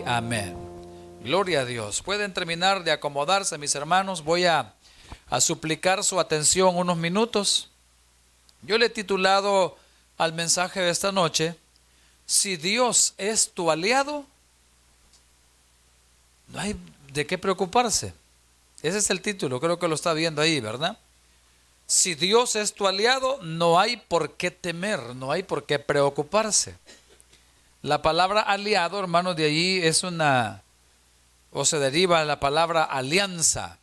amén. Gloria a Dios. Pueden terminar de acomodarse, mis hermanos. Voy a suplicar su atención unos minutos. Yo le he titulado al mensaje de esta noche: si Dios es tu aliado, no hay de qué preocuparse. Ese es el título, creo que lo está viendo ahí, ¿verdad? Si Dios es tu aliado, no hay por qué temer, no hay por qué preocuparse. La palabra aliado, hermanos, de allí es se deriva de la palabra alianza,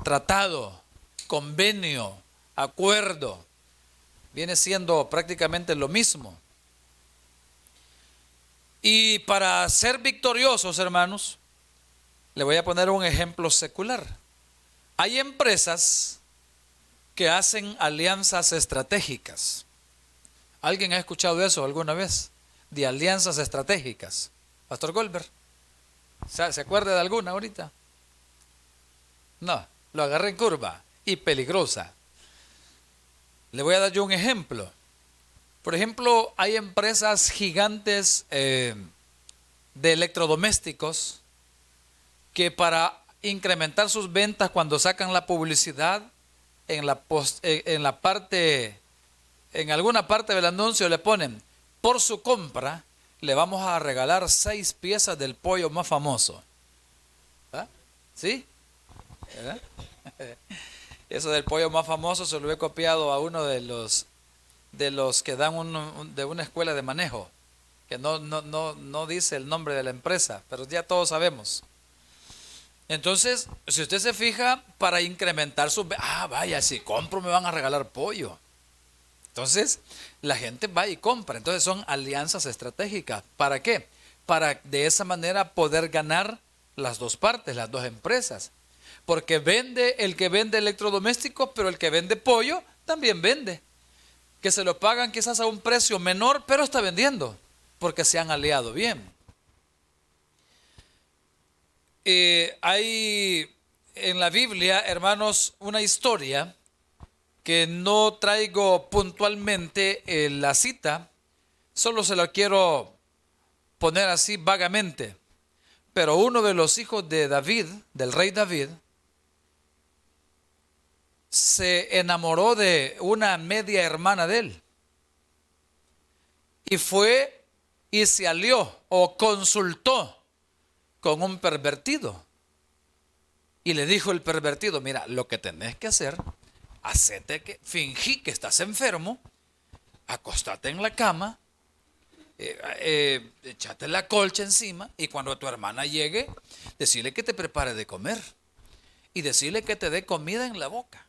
tratado, convenio, acuerdo. Viene siendo prácticamente lo mismo. Y para ser victoriosos, hermanos, le voy a poner un ejemplo secular. Hay empresas que hacen alianzas estratégicas. ¿Alguien ha escuchado eso alguna vez? De alianzas estratégicas. Pastor Goldberg, ¿se acuerda de alguna ahorita? No, lo agarré en curva y peligrosa. Le voy a dar yo un ejemplo. Por ejemplo, hay empresas gigantes de electrodomésticos que para incrementar sus ventas, cuando sacan la publicidad en alguna parte del anuncio le ponen: por su compra le vamos a regalar 6 piezas del pollo más famoso. ¿Ah? ¿Sí? ¿Verdad? Eso del pollo más famoso se lo he copiado a uno de los que dan de una escuela de manejo, que no dice el nombre de la empresa, pero ya todos sabemos. Entonces, si usted se fija, para incrementar vaya, si compro me van a regalar pollo. Entonces, la gente va y compra. Entonces son alianzas estratégicas. ¿Para qué? Para de esa manera poder ganar las dos partes, las dos empresas. Porque vende el que vende electrodomésticos, pero el que vende pollo también vende. Que se lo pagan quizás a un precio menor, pero está vendiendo, porque se han aliado bien. Hay en la Biblia, hermanos, una historia que no traigo puntualmente la cita, solo se la quiero poner así vagamente. Pero uno de los hijos de David, del rey David, se enamoró de una media hermana de él. Y fue y se alió o consultó con un pervertido. Y le dijo el pervertido: mira, lo que tenés que hacer, fingí que estás enfermo, acostate en la cama, echate la colcha encima, y cuando tu hermana llegue, decirle que te prepare de comer y decirle que te dé comida en la boca.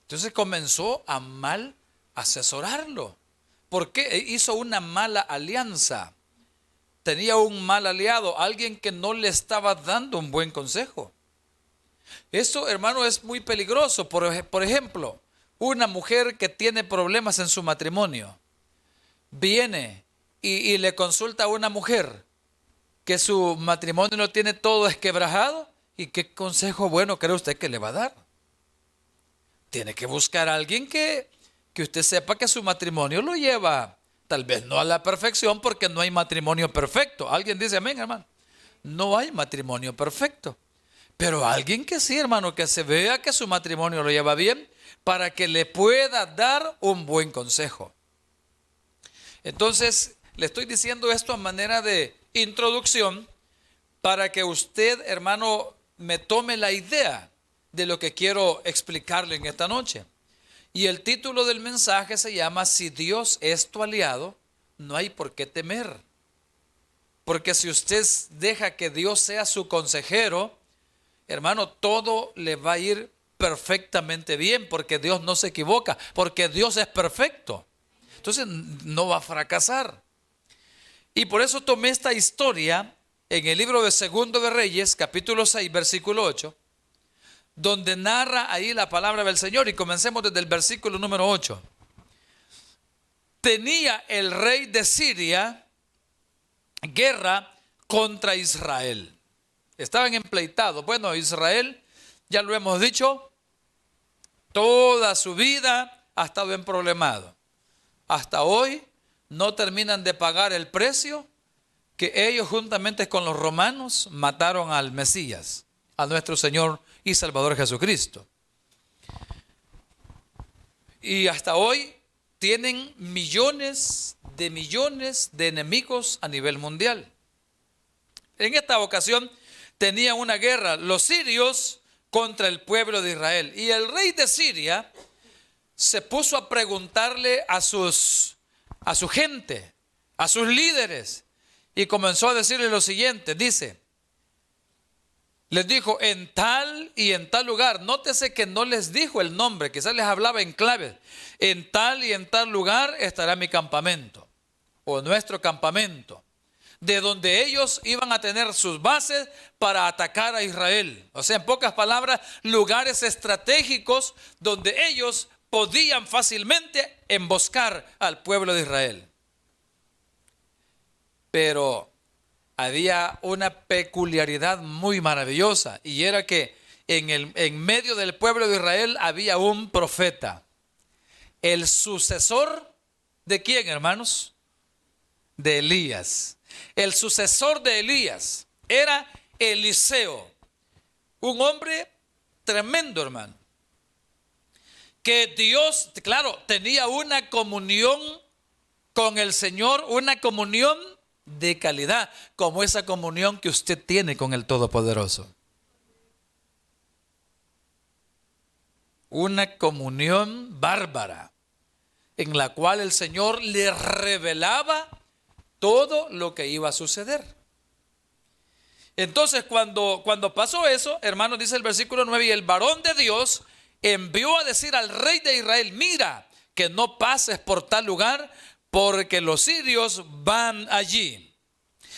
Entonces comenzó a mal asesorarlo. ¿Por qué? Hizo una mala alianza. Tenía un mal aliado, alguien que no le estaba dando un buen consejo. Esto, hermano, es muy peligroso. Por ejemplo, una mujer que tiene problemas en su matrimonio viene y le consulta a una mujer que su matrimonio lo tiene todo desquebrajado. ¿Y qué consejo bueno cree usted que le va a dar? Tiene que buscar a alguien que usted sepa que su matrimonio lo lleva, tal vez no a la perfección, porque no hay matrimonio perfecto. ¿Alguien dice amén, hermano? No hay matrimonio perfecto. Pero alguien que sí, hermano, que se vea que su matrimonio lo lleva bien, para que le pueda dar un buen consejo. Entonces, le estoy diciendo esto a manera de introducción, para que usted, hermano, me tome la idea de lo que quiero explicarle en esta noche. Y el título del mensaje se llama: si Dios es tu aliado, no hay por qué temer. Porque si usted deja que Dios sea su consejero, hermano, todo le va a ir perfectamente bien, porque Dios no se equivoca, porque Dios es perfecto. Entonces no va a fracasar. Y por eso tomé esta historia en el libro de Segundo de Reyes, capítulo 6, versículo 8, donde narra ahí la palabra del Señor. Y comencemos desde el versículo número 8. Tenía el rey de Siria guerra contra Israel. Estaban empleitados. Bueno, Israel, ya lo hemos dicho, toda su vida ha estado en problemado. Hasta hoy no terminan de pagar el precio que ellos juntamente con los romanos mataron al Mesías, a nuestro Señor y Salvador Jesucristo. Y hasta hoy tienen millones de enemigos a nivel mundial. En esta ocasión tenían una guerra, los sirios contra el pueblo de Israel. Y el rey de Siria se puso a preguntarle a su gente, a sus líderes, y comenzó a decirle lo siguiente, les dijo, en tal y en tal lugar. Nótese que no les dijo el nombre, quizás les hablaba en clave. En tal y en tal lugar estará mi campamento, o nuestro campamento, de donde ellos iban a tener sus bases para atacar a Israel. O sea, en pocas palabras, lugares estratégicos donde ellos podían fácilmente emboscar al pueblo de Israel. Pero había una peculiaridad muy maravillosa, y era que en medio del pueblo de Israel había un profeta. El sucesor de ¿quién, hermanos? De Elías. El sucesor de Elías era Eliseo, un hombre tremendo, hermano, que Dios, claro, tenía una comunión con el Señor, una comunión de calidad, como esa comunión que usted tiene con el Todopoderoso. Una comunión bárbara, en la cual el Señor le revelaba todo lo que iba a suceder. Entonces, cuando pasó eso, hermanos, dice el versículo 9, y el varón de Dios envió a decir al rey de Israel, mira, que no pases por tal lugar, porque los sirios van allí.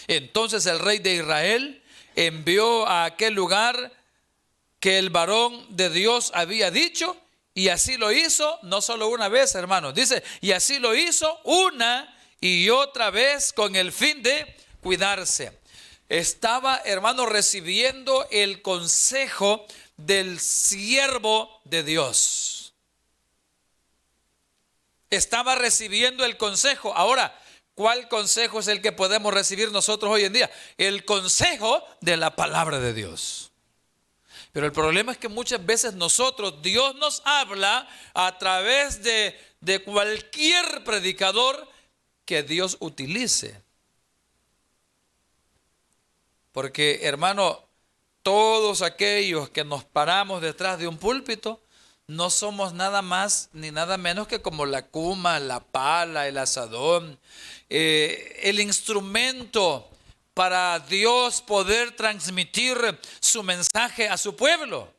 Entonces el rey de Israel envió a aquel lugar que el varón de Dios había dicho, y así lo hizo, no solo una vez, hermanos, dice, y así lo hizo una y otra vez con el fin de cuidarse. Estaba, hermano, recibiendo el consejo del siervo de Dios. Estaba recibiendo el consejo. Ahora, ¿cuál consejo es el que podemos recibir nosotros hoy en día? El consejo de la palabra de Dios. Pero el problema es que muchas veces Dios nos habla a través de cualquier predicador que Dios utilice. Porque, hermano, todos aquellos que nos paramos detrás de un púlpito, no somos nada más ni nada menos que como la cuma, la pala, el asadón, el instrumento para Dios poder transmitir su mensaje a su pueblo.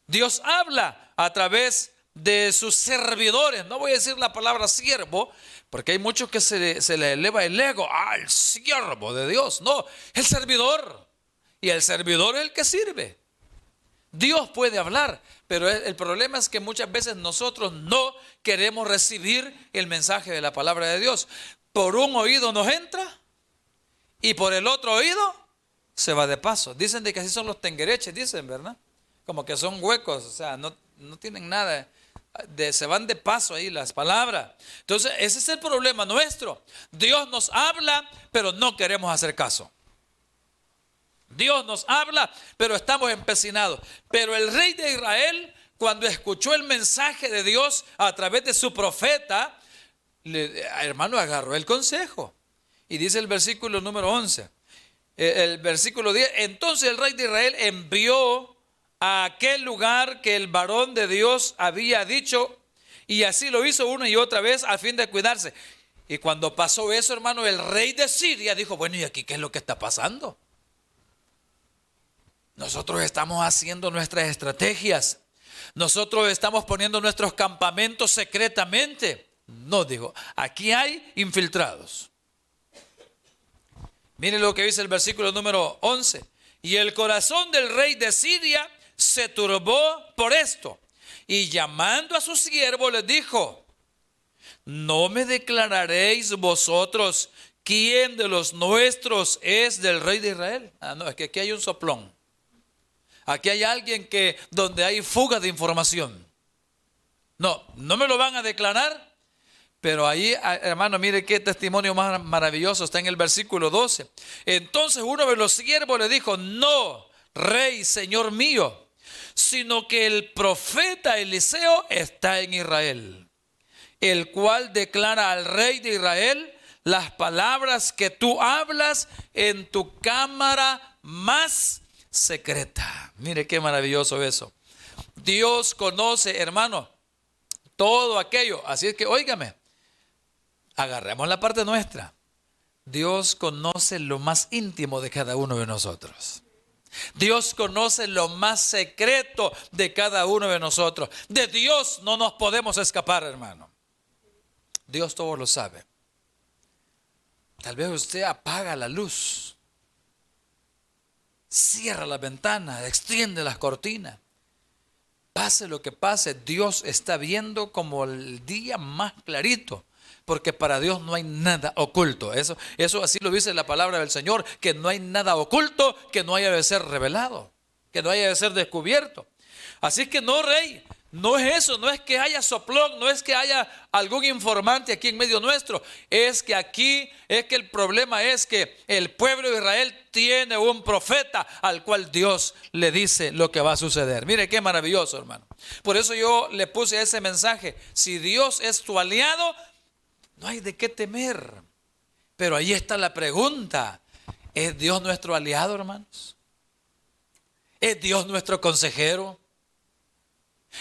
Dios habla a través de sus servidores. No voy a decir la palabra siervo, porque hay muchos que se le eleva el ego. El siervo de Dios. No, el servidor. Y el servidor es el que sirve. Dios puede hablar, pero el problema es que muchas veces nosotros no queremos recibir el mensaje de la palabra de Dios. Por un oído nos entra y por el otro oído se va de paso. Dicen de que así son los tenguereches, dicen, ¿verdad? Como que son huecos, o sea, no tienen nada, se van de paso ahí las palabras. Entonces, ese es el problema nuestro. Dios nos habla, pero no queremos hacer caso. Dios nos habla, pero estamos empecinados. Pero el rey de Israel, cuando escuchó el mensaje de Dios a través de su profeta, hermano, agarró el consejo. Y dice el versículo número 11, el versículo 10, entonces el rey de Israel envió a aquel lugar que el varón de Dios había dicho, y así lo hizo una y otra vez a fin de cuidarse. Y cuando pasó eso, hermano, el rey de Siria dijo, bueno, ¿y aquí qué es lo que está pasando? Nosotros estamos haciendo nuestras estrategias. Nosotros estamos poniendo nuestros campamentos secretamente. No, dijo, aquí hay infiltrados. Miren lo que dice el versículo número 11. Y el corazón del rey de Siria se turbó por esto. Y llamando a su siervo les dijo, ¿no me declararéis vosotros quién de los nuestros es del rey de Israel? No, es que aquí hay un soplón. Aquí hay alguien donde hay fuga de información. No me lo van a declarar, Pero ahí, hermano, mire qué testimonio más maravilloso está en el versículo 12. Entonces uno de los siervos le dijo: no, rey, señor mío, sino que el profeta Eliseo está en Israel, el cual declara al rey de Israel las palabras que tú hablas en tu cámara más secreta. Mire qué maravilloso eso. Dios conoce, hermano, todo aquello. Así es que, óigame, agarremos la parte nuestra. Dios conoce lo más íntimo de cada uno de nosotros. Dios conoce lo más secreto de cada uno de nosotros. De Dios no nos podemos escapar, hermano. Dios todo lo sabe. Tal vez usted apaga la luz, cierra la ventana, extiende las cortinas. Pase lo que pase, Dios está viendo como el día más clarito, porque para Dios no hay nada oculto. Eso así lo dice la palabra del Señor, que no hay nada oculto que no haya de ser revelado, que no haya de ser descubierto. Así que no, rey, no es eso, no es que haya soplón, no es que haya algún informante aquí en medio nuestro, es que el problema es que el pueblo de Israel tiene un profeta al cual Dios le dice lo que va a suceder. Mire qué maravilloso, hermano. Por eso yo le puse ese mensaje: si Dios es tu aliado, no hay de qué temer. Pero ahí está la pregunta: ¿es Dios nuestro aliado, hermanos? ¿Es Dios nuestro consejero?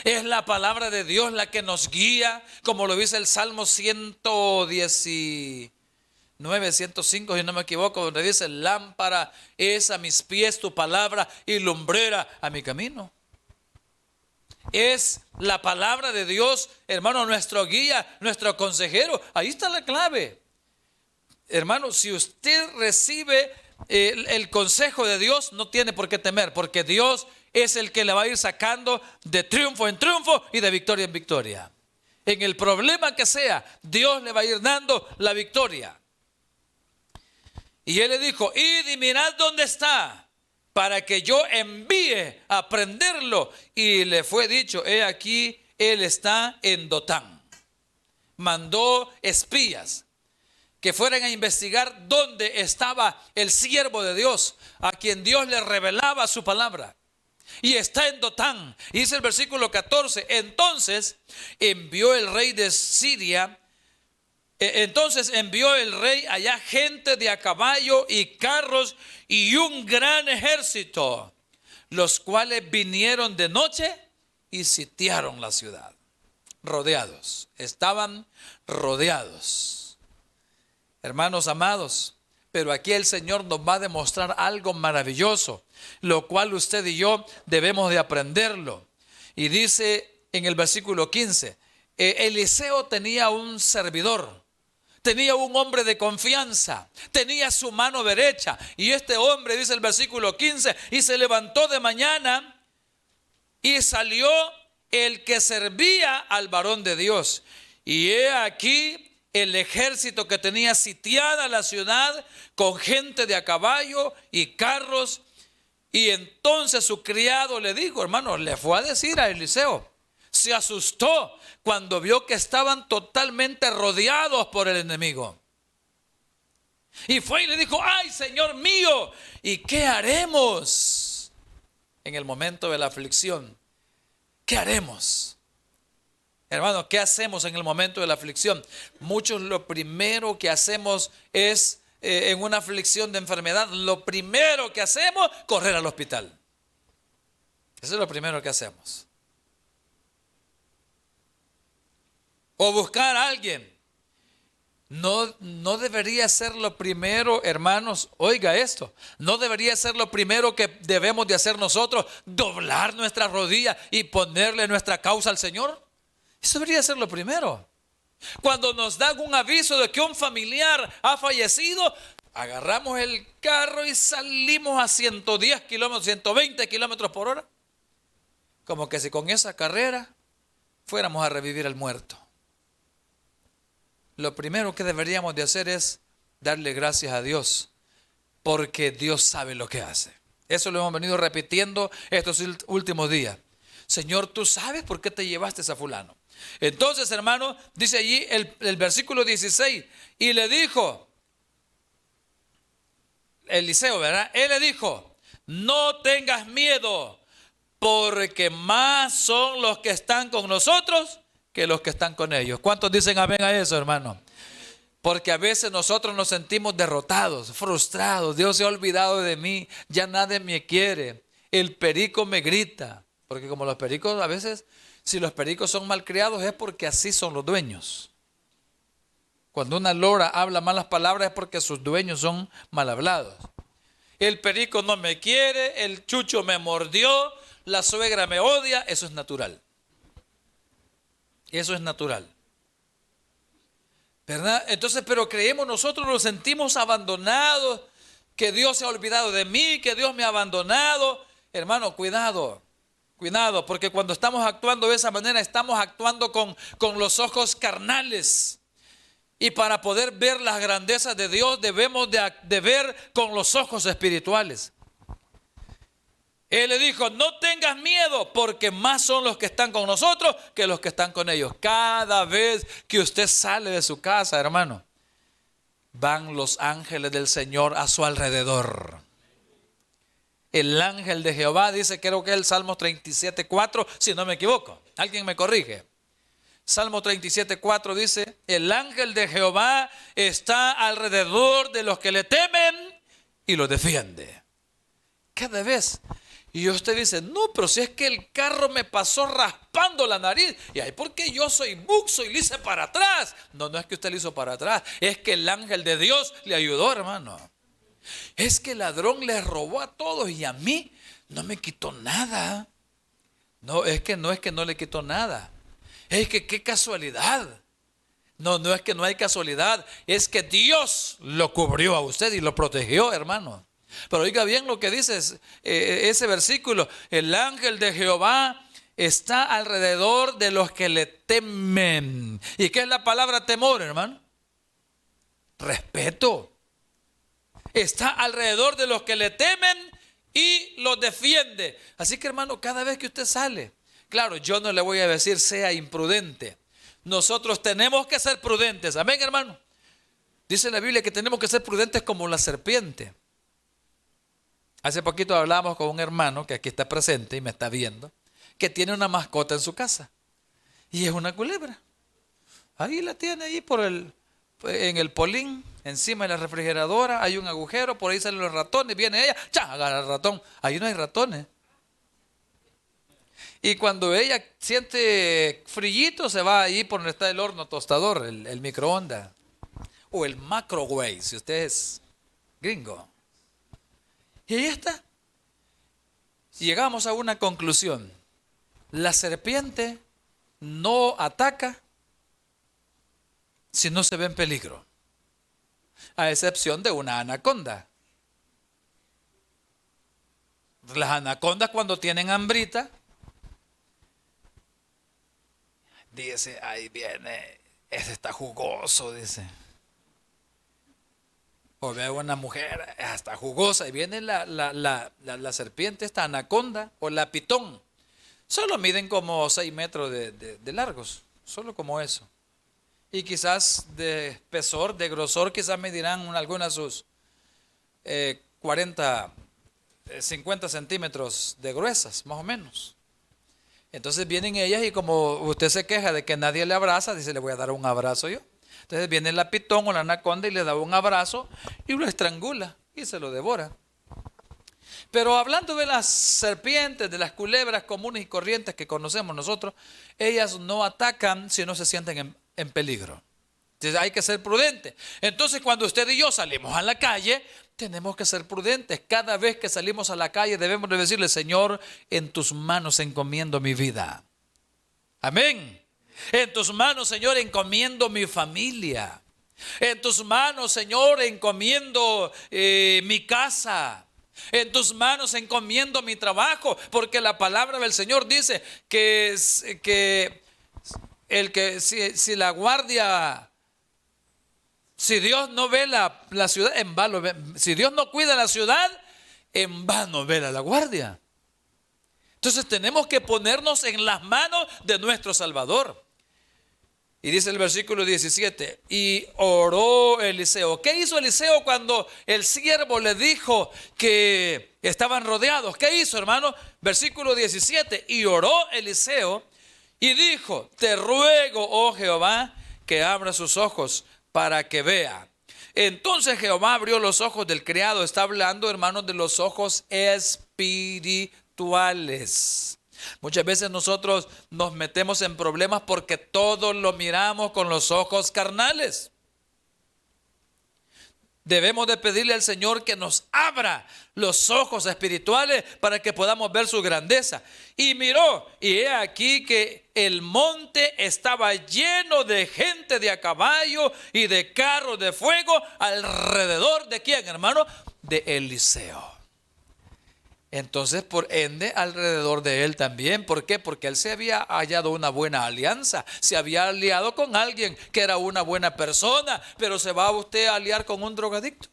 ¿Es la palabra de Dios la que nos guía? Como lo dice el Salmo 119, 105, si no me equivoco, donde dice: lámpara es a mis pies tu palabra y lumbrera a mi camino. Es la palabra de Dios, hermano, nuestro guía, nuestro consejero. Ahí está la clave. Hermano, si usted recibe el consejo de Dios, no tiene por qué temer, porque Dios es el que le va a ir sacando de triunfo en triunfo y de victoria en victoria. En el problema que sea, Dios le va a ir dando la victoria. Y él le dijo: id y mirad dónde está, para que yo envíe a prenderlo. Y le fue dicho: he aquí, él está en Dotán. Mandó espías que fueran a investigar dónde estaba el siervo de Dios, a quien Dios le revelaba su palabra. Y está en Dotán. Y dice el versículo 14: entonces envió el rey de Siria, allá gente de a caballo y carros y un gran ejército, los cuales vinieron de noche y sitiaron la ciudad. Rodeados, estaban rodeados. Hermanos amados, pero aquí el Señor nos va a demostrar algo maravilloso, lo cual usted y yo debemos de aprenderlo. Y dice en el versículo 15, Eliseo tenía un servidor, tenía un hombre de confianza, tenía su mano derecha. Y este hombre, dice el versículo 15, y se levantó de mañana y salió el que servía al varón de Dios. Y he aquí el ejército que tenía sitiada la ciudad con gente de a caballo y carros. Y entonces su criado le dijo, hermano, le fue a decir a Eliseo, se asustó cuando vio que estaban totalmente rodeados por el enemigo. Y fue y le dijo: ay, Señor mío, ¿y qué haremos en el momento de la aflicción? ¿Qué haremos? Hermano, ¿qué hacemos en el momento de la aflicción? Muchos lo primero que hacemos es, en una aflicción de enfermedad, lo primero que hacemos, correr al hospital. Eso es lo primero que hacemos. O buscar a alguien. No debería ser lo primero, hermanos, oiga esto, no debería ser lo primero que debemos de hacer nosotros, doblar nuestra rodilla y ponerle nuestra causa al Señor. Eso debería ser lo primero. Cuando nos dan un aviso de que un familiar ha fallecido, agarramos el carro y salimos a 110 kilómetros, 120 kilómetros por hora. Como que si con esa carrera fuéramos a revivir al muerto. Lo primero que deberíamos de hacer es darle gracias a Dios, porque Dios sabe lo que hace. Eso lo hemos venido repitiendo estos últimos días. Señor, tú sabes por qué te llevaste a fulano. Entonces, hermano, dice allí el versículo 16, y le dijo, Eliseo, ¿verdad? Él le dijo, no tengas miedo, porque más son los que están con nosotros que los que están con ellos. ¿Cuántos dicen amén a eso, hermano? Porque a veces nosotros nos sentimos derrotados, frustrados. Dios se ha olvidado de mí, ya nadie me quiere. El perico me grita. Porque como los pericos a veces, si los pericos son malcriados es porque así son los dueños. Cuando una lora habla malas palabras es porque sus dueños son mal hablados. El perico no me quiere, el chucho me mordió, la suegra me odia. Eso es natural. Eso es natural. ¿Verdad? Entonces, pero creemos nosotros, nos sentimos abandonados, que Dios se ha olvidado de mí, que Dios me ha abandonado. Hermano, cuidado, cuidado, porque cuando estamos actuando de esa manera, estamos actuando con los ojos carnales. Y para poder ver las grandezas de Dios, debemos de ver con los ojos espirituales. Él le dijo, no tengas miedo, porque más son los que están con nosotros que los que están con ellos. Cada vez que usted sale de su casa, hermano, van los ángeles del Señor a su alrededor. El ángel de Jehová dice, creo que es el Salmo 37:4, si no me equivoco. Alguien me corrige. Salmo 37:4 dice, el ángel de Jehová está alrededor de los que le temen y los defiende. Cada vez. Y usted dice, no, pero si es que el carro me pasó raspando la nariz. Y ahí porque yo soy buxo y le hice para atrás. No, no es que usted le hizo para atrás. Es que el ángel de Dios le ayudó, hermano. Es que el ladrón le robó a todos y a mí no me quitó nada. No es que no le quitó nada. Es que qué casualidad. No, no es que no hay casualidad. Es que Dios lo cubrió a usted y lo protegió, hermano. Pero oiga bien lo que dice ese versículo. El ángel de Jehová está alrededor de los que le temen. ¿Y qué es la palabra temor, hermano? Respeto. Está alrededor de los que le temen y los defiende. Así que, hermano, cada vez que usted sale, claro, yo no le voy a decir sea imprudente. Nosotros tenemos que ser prudentes. Amén, hermano. Dice la Biblia que tenemos que ser prudentes como la serpiente. Hace poquito hablábamos con un hermano que aquí está presente y me está viendo, que tiene una mascota en su casa. Y es una culebra. Ahí la tiene ahí en el polín, encima de la refrigeradora, hay un agujero, por ahí salen los ratones, viene ella, ¡cha!, agarra el ratón. Ahí no hay ratones. Y cuando ella siente frillito, se va ahí por donde está el horno tostador, el microondas. O el microwave, si usted es gringo. Y ahí está. Llegamos a una conclusión. La serpiente no ataca si no se ve en peligro. A excepción de una anaconda. Las anacondas cuando tienen hambrita, dice, ahí viene, ese está jugoso, dice. O veo una mujer hasta jugosa y viene la serpiente, esta anaconda o la pitón. Solo miden como 6 metros de largos, solo como eso. Y quizás de espesor, de grosor, quizás medirán algunas sus 50 centímetros de gruesas, más o menos. Entonces vienen ellas y como usted se queja de que nadie le abraza, dice, le voy a dar un abrazo yo. Entonces viene la pitón o la anaconda y le da un abrazo y lo estrangula y se lo devora. Pero hablando de las serpientes, de las culebras comunes y corrientes que conocemos nosotros, ellas no atacan si no se sienten en peligro. Entonces hay que ser prudentes. Entonces cuando usted y yo salimos a la calle, tenemos que ser prudentes. Cada vez que salimos a la calle debemos de decirle, Señor, en tus manos encomiendo mi vida. Amén. En tus manos, Señor, encomiendo mi familia. En tus manos, Señor, encomiendo mi casa. En tus manos encomiendo mi trabajo. Porque la palabra del Señor dice que si la guardia, si Dios no ve la ciudad, en vano, si Dios no cuida la ciudad, en vano vela la guardia. Entonces tenemos que ponernos en las manos de nuestro Salvador. Y dice el versículo 17, y oró Eliseo. ¿Qué hizo Eliseo cuando el siervo le dijo que estaban rodeados? ¿Qué hizo, hermano? Versículo 17, y oró Eliseo y dijo, te ruego, oh Jehová, que abra sus ojos para que vea. Entonces Jehová abrió los ojos del criado. Está hablando, hermanos, de los ojos espirituales. Muchas veces nosotros nos metemos en problemas porque todo lo miramos con los ojos carnales. Debemos de pedirle al Señor que nos abra los ojos espirituales para que podamos ver su grandeza. Y miró, y he aquí que el monte estaba lleno de gente de a caballo y de carros de fuego alrededor de ¿quién, hermano? De Eliseo. Entonces, por ende, alrededor de él también. ¿Por qué? Porque él se había hallado una buena alianza. Se había aliado con alguien que era una buena persona. Pero se va usted a aliar con un drogadicto.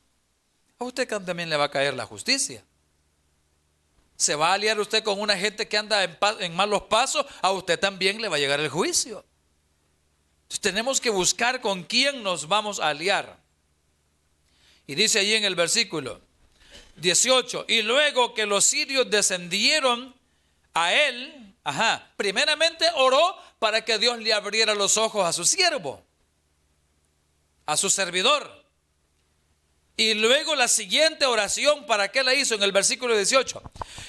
A usted también le va a caer la justicia. Se va a aliar usted con una gente que anda en malos pasos. A usted también le va a llegar el juicio. Entonces, tenemos que buscar con quién nos vamos a aliar. Y dice allí en el versículo 18, y luego que los sirios descendieron a él, primeramente oró para que Dios le abriera los ojos a su siervo, a su servidor. Y luego la siguiente oración, ¿para qué la hizo? En el versículo 18,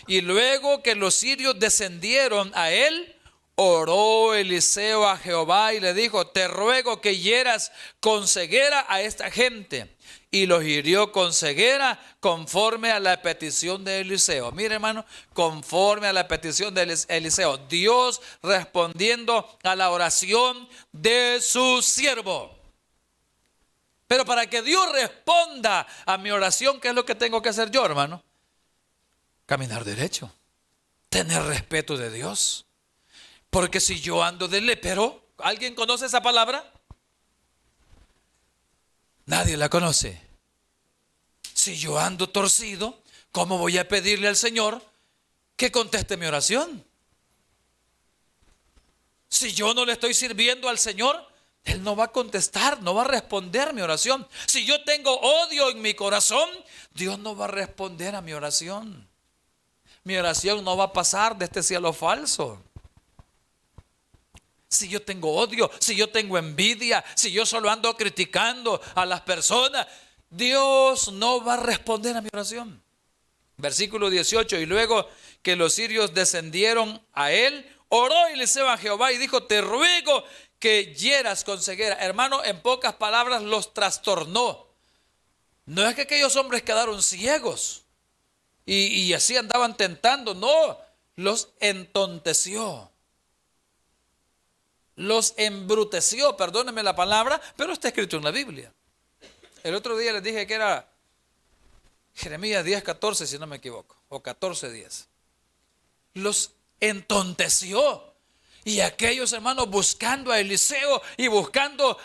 y luego que los sirios descendieron a él, oró Eliseo a Jehová y le dijo, te ruego que hieras con ceguera a esta gente. Y los hirió con ceguera conforme a la petición de Eliseo. Mire, hermano, conforme a la petición de Eliseo. Dios respondiendo a la oración de su siervo. Pero para que Dios responda a mi oración, ¿qué es lo que tengo que hacer yo, hermano? Caminar derecho. Tener respeto de Dios. Porque si yo ando de lépero, ¿alguien conoce esa palabra? Nadie la conoce. Si yo ando torcido, ¿cómo voy a pedirle al Señor que conteste mi oración? Si yo no le estoy sirviendo al Señor, Él no va a contestar, no va a responder mi oración. Si yo tengo odio en mi corazón, Dios no va a responder a mi oración. Mi oración no va a pasar de este cielo falso. Si yo tengo odio, si yo tengo envidia, si yo solo ando criticando a las personas, Dios no va a responder a mi oración. Versículo 18, y luego que los sirios descendieron a él, oró Eliseo a Jehová y dijo, te ruego que hieras con ceguera. Hermano, en pocas palabras los trastornó. No es que aquellos hombres quedaron ciegos y así andaban tentando, no, los entonteció. Los embruteció, perdónenme la palabra, pero está escrito en la Biblia. El otro día les dije que era Jeremías 10:14, si no me equivoco, o 14:10. Los entonteció. Y aquellos hermanos buscando a Eliseo y buscando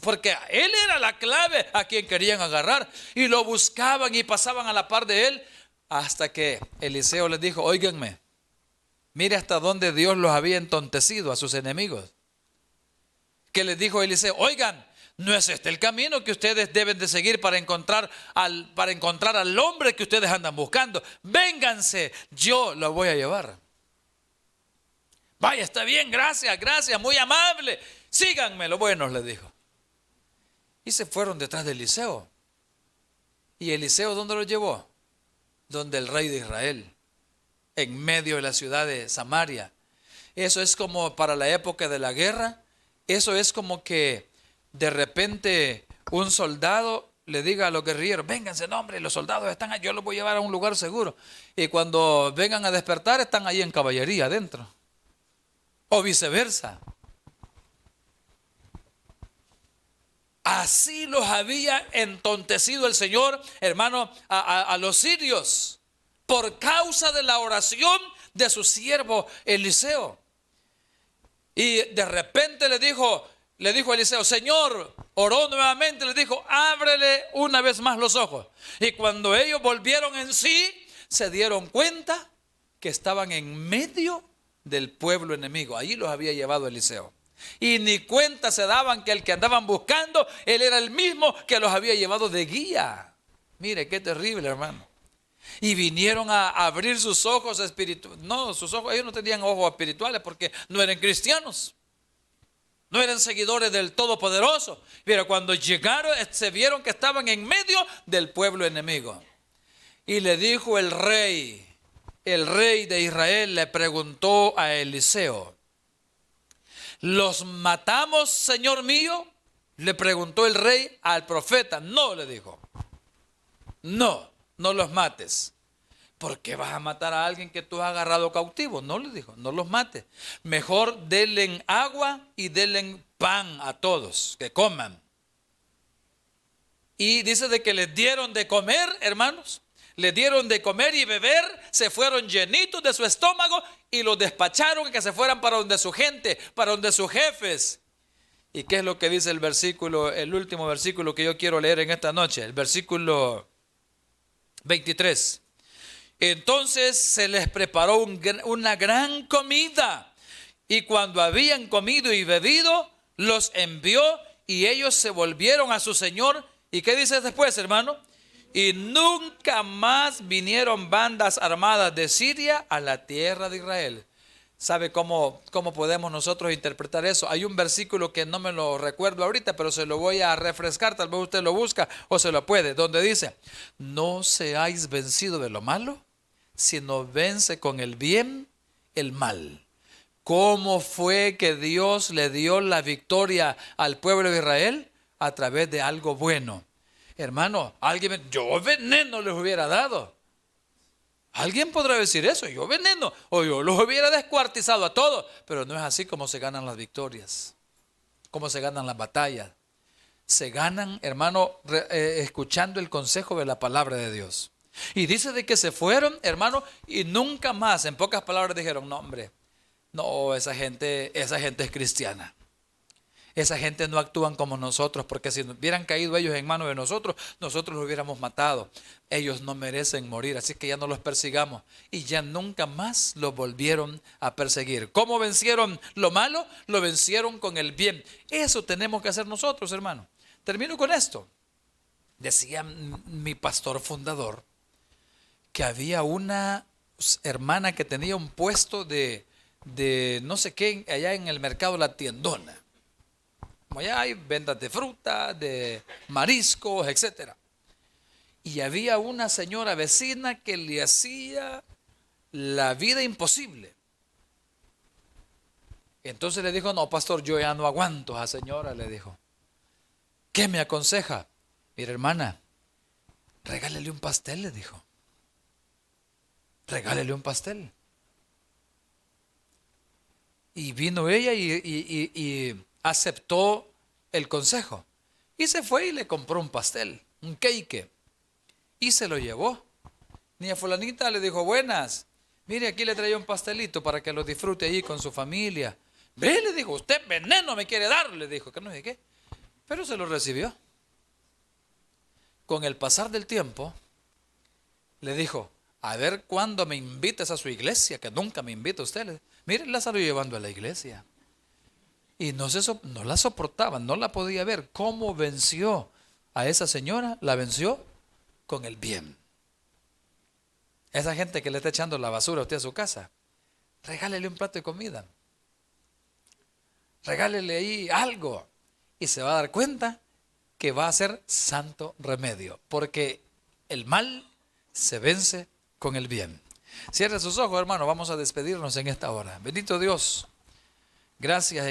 porque él era la clave a quien querían agarrar. Y lo buscaban y pasaban a la par de él hasta que Eliseo les dijo, óiganme. Mire hasta dónde Dios los había entontecido a sus enemigos. Que les dijo Eliseo, oigan, no es este el camino que ustedes deben de seguir para encontrar al hombre que ustedes andan buscando. Vénganse, yo lo voy a llevar. Vaya, está bien, gracias, muy amable. Síganme, lo bueno, les dijo. Y se fueron detrás de Eliseo. ¿Y Eliseo dónde lo llevó? Donde el rey de Israel. En medio de la ciudad de Samaria. Eso es como para la época de la guerra. Eso es como que de repente un soldado le diga a los guerrilleros, vénganse, no hombre, los soldados están ahí, yo los voy a llevar a un lugar seguro. Y cuando vengan a despertar están ahí en caballería adentro. O viceversa. Así los había entontecido el Señor, hermano, a los sirios. Por causa de la oración de su siervo Eliseo. Y de repente le dijo Eliseo, Señor, oró nuevamente, le dijo, ábrele una vez más los ojos. Y cuando ellos volvieron en sí, se dieron cuenta que estaban en medio del pueblo enemigo. Allí los había llevado Eliseo. Y ni cuenta se daban que el que andaban buscando, él era el mismo que los había llevado de guía. Mire, qué terrible, hermano. Y vinieron a abrir sus ojos espirituales. No, sus ojos, ellos no tenían ojos espirituales porque no eran cristianos. No eran seguidores del Todopoderoso. Pero cuando llegaron, se vieron que estaban en medio del pueblo enemigo. Y le dijo el rey de Israel, le preguntó a Eliseo: ¿los matamos, señor mío? Le preguntó el rey al profeta. No, le dijo. No, no los mates. ¿Por qué vas a matar a alguien que tú has agarrado cautivo? No, le dijo, no los mates. Mejor denle agua y denle pan a todos, que coman. Y dice de que les dieron de comer, hermanos. Les dieron de comer y beber, se fueron llenitos de su estómago y los despacharon que se fueran para donde su gente, para donde sus jefes. ¿Y qué es lo que dice el versículo, el último versículo que yo quiero leer en esta noche? El versículo 23. Entonces se les preparó una gran comida, y cuando habían comido y bebido, los envió y ellos se volvieron a su señor. ¿Y qué dice después, hermano? Y nunca más vinieron bandas armadas de Siria a la tierra de Israel. ¿Sabe cómo podemos nosotros interpretar eso? Hay un versículo que no me lo recuerdo ahorita, pero se lo voy a refrescar, tal vez usted lo busca o se lo puede, donde dice: no seáis vencidos de lo malo, sino vence con el bien el mal. ¿Cómo fue que Dios le dio la victoria al pueblo de Israel? A través de algo bueno. Hermano, yo veneno les hubiera dado. Alguien podrá decir eso, yo veneno, o yo los hubiera descuartizado a todos. Pero no es así como se ganan las victorias, como se ganan las batallas. Se ganan, hermano, escuchando el consejo de la palabra de Dios. Y dice de que se fueron, hermano, y nunca más, en pocas palabras dijeron: no, hombre, no, esa gente es cristiana. Esa gente no actúan como nosotros, porque si hubieran caído ellos en manos de nosotros, nosotros los hubiéramos matado. Ellos no merecen morir, así que ya no los persigamos. Y ya nunca más los volvieron a perseguir. ¿Cómo vencieron lo malo? Lo vencieron con el bien. Eso tenemos que hacer nosotros, hermano. Termino con esto. Decía mi pastor fundador que había una hermana que tenía un puesto de no sé qué allá en el mercado La Tiendona. Como allá hay ventas de fruta, de mariscos, etc. Y había una señora vecina que le hacía la vida imposible. Entonces le dijo: no, pastor, yo ya no aguanto a esa señora, le dijo. ¿Qué me aconseja? Mira, hermana, regálele un pastel, le dijo. Regálele un pastel. Y vino ella y aceptó el consejo. Y se fue y le compró un pastel, un cake. Y se lo llevó. Niña fulanita le dijo: buenas, mire, aquí le traía un pastelito para que lo disfrute allí con su familia. Ve, le dijo, usted veneno me quiere dar, le dijo, que no sé qué. Pero se lo recibió. Con el pasar del tiempo, le dijo: a ver cuándo me invites a su iglesia, que nunca me invita usted. Mire, la salió llevando a la iglesia. Y no la soportaba, no la podía ver. ¿Cómo venció a esa señora? La venció con el bien. Esa gente que le está echando la basura a usted a su casa, regálele un plato de comida. Regálele ahí algo. Y se va a dar cuenta que va a ser santo remedio. Porque el mal se vence con el bien. Cierre sus ojos, hermano. Vamos a despedirnos en esta hora. Bendito Dios. Gracias.